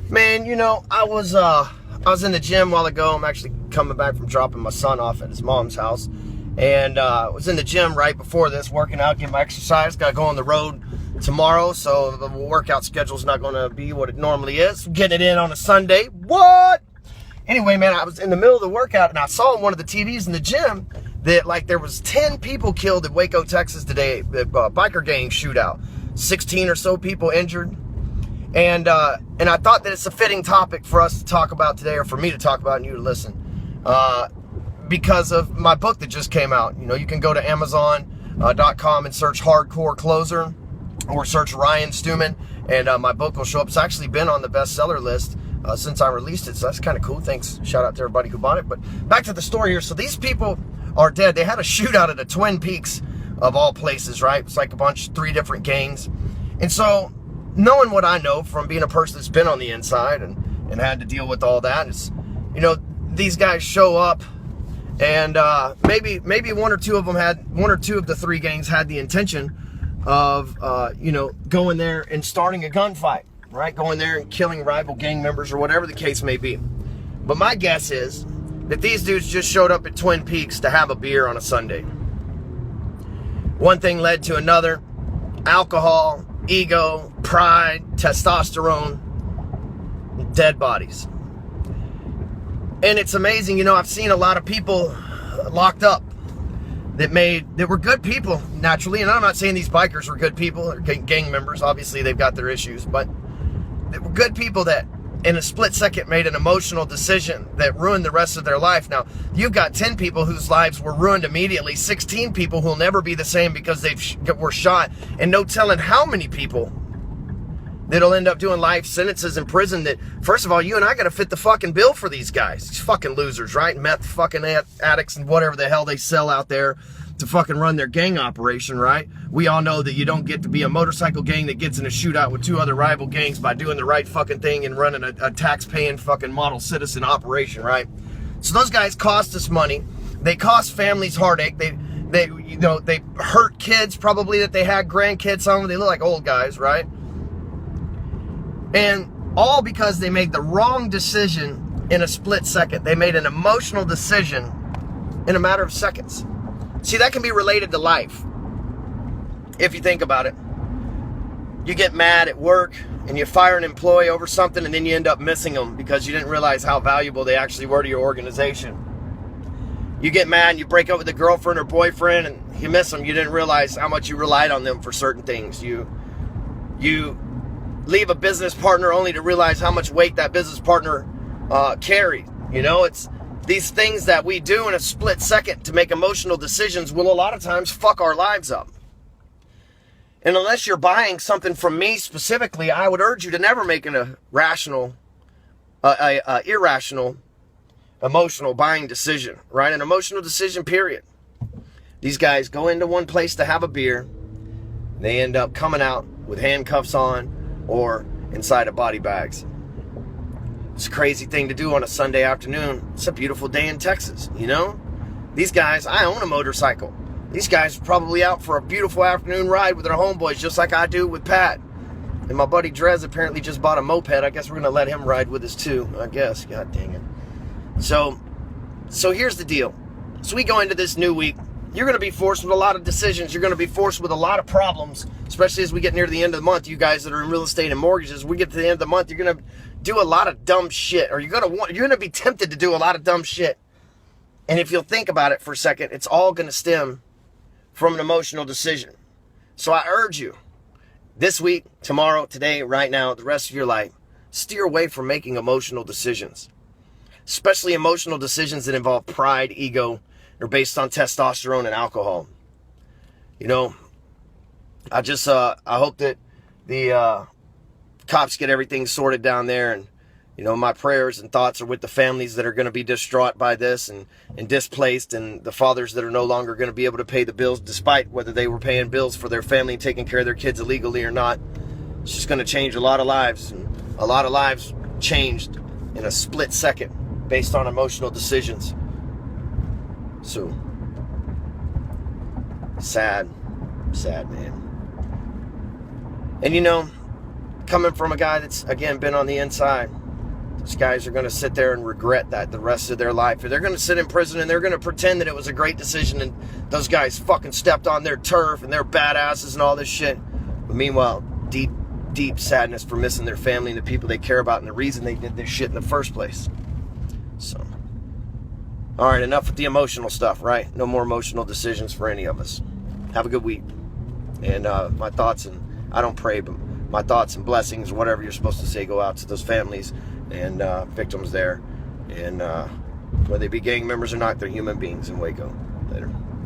Man, I was in the gym a while ago. I'm actually coming back from dropping my son off at his mom's house. And I was in the gym right before this, working out, getting my exercise. Got to go on the road tomorrow, so the workout schedule's not going to be what it normally is. Getting it in on a Sunday. What? Anyway, man, I was in the middle of the workout, and I saw on one of the TVs in the gym that, there was 10 people killed in Waco, Texas today, the biker gang shootout. 16 or so people injured. And I thought that it's a fitting topic for us to talk about today, or for me to talk about and you to listen, because of my book that just came out. You can go to Amazon.com and search Hardcore Closer, or search Ryan Stewman, and my book will show up. It's actually been on the bestseller list since I released it, so that's kind of cool. Thanks. Shout out to everybody who bought it. But back to the story here. So these people are dead. They had a shootout at the Twin Peaks, of all places, right? It's like three different gangs. And so, knowing what I know from being a person that's been on the inside and had to deal with all that, is, these guys show up, and maybe one or two of the three gangs had the intention of going there and starting a gunfight, right? Going there and killing rival gang members or whatever the case may be. But my guess is that these dudes just showed up at Twin Peaks to have a beer on a Sunday. One thing led to another. Alcohol, ego, pride, testosterone, dead bodies. And it's amazing, I've seen a lot of people locked up that were good people, naturally. And I'm not saying these bikers were good people or gang members. Obviously, they've got their issues. But they were good people that, in a split second, made an emotional decision that ruined the rest of their life. Now, you've got 10 people whose lives were ruined immediately, 16 people who will never be the same because they were shot, and no telling how many people that'll end up doing life sentences in prison. That, first of all, you and I got to fit the fucking bill for these guys. These fucking losers, right? Meth fucking addicts and whatever the hell they sell out there to fucking run their gang operation, right? We all know that you don't get to be a motorcycle gang that gets in a shootout with two other rival gangs by doing the right fucking thing and running a tax-paying fucking model citizen operation, right? So those guys cost us money. They cost families heartache. They hurt kids, probably, that they had grandkids. Some of them, they look like old guys, right? And all because they made the wrong decision in a split second. They made an emotional decision in a matter of seconds. See, that can be related to life, if you think about it. You get mad at work and you fire an employee over something, and then you end up missing them because you didn't realize how valuable they actually were to your organization. You get mad and you break up with a girlfriend or boyfriend and you miss them. You didn't realize how much you relied on them for certain things. You leave a business partner only to realize how much weight that business partner carried. It's these things that we do in a split second to make emotional decisions will a lot of times fuck our lives up. And unless you're buying something from me specifically, I would urge you to never make an irrational, emotional buying decision, right? An emotional decision, period. These guys go into one place to have a beer. They end up coming out with handcuffs on or inside of body bags. It's a crazy thing to do on a Sunday afternoon. It's a beautiful day in Texas, These guys, I own a motorcycle. These guys are probably out for a beautiful afternoon ride with their homeboys, just like I do with Pat. And my buddy Drez apparently just bought a moped. I guess we're going to let him ride with us too, I guess. God dang it. So here's the deal. So we go into this new week. You're going to be forced with a lot of decisions. You're going to be forced with a lot of problems, especially as we get near the end of the month. You guys that are in real estate and mortgages, we get to the end of the month, you're going to do a lot of dumb shit, or you're going to be tempted to do a lot of dumb shit. And if you'll think about it for a second, it's all going to stem from an emotional decision. So I urge you, this week, tomorrow, today, right now, the rest of your life, steer away from making emotional decisions, especially emotional decisions that involve pride, ego, or based on testosterone and alcohol. I hope that the cops get everything sorted down there, and my prayers and thoughts are with the families that are going to be distraught by this and displaced, and the fathers that are no longer going to be able to pay the bills, despite whether they were paying bills for their family and taking care of their kids illegally or not. It's just going to change a lot of lives, and a lot of lives changed in a split second based on emotional decisions. So, sad, man. And coming from a guy that's, again, been on the inside, these guys are going to sit there and regret that the rest of their life. Or they're going to sit in prison and they're going to pretend that it was a great decision and those guys fucking stepped on their turf and they're badasses and all this shit. But meanwhile, deep, deep sadness for missing their family and the people they care about and the reason they did this shit in the first place. So, all right, enough with the emotional stuff, right? No more emotional decisions for any of us. Have a good week. And my thoughts, and I don't pray, but my thoughts and blessings, whatever you're supposed to say, go out to those families and victims there. And whether they be gang members or not, they're human beings in Waco. Later.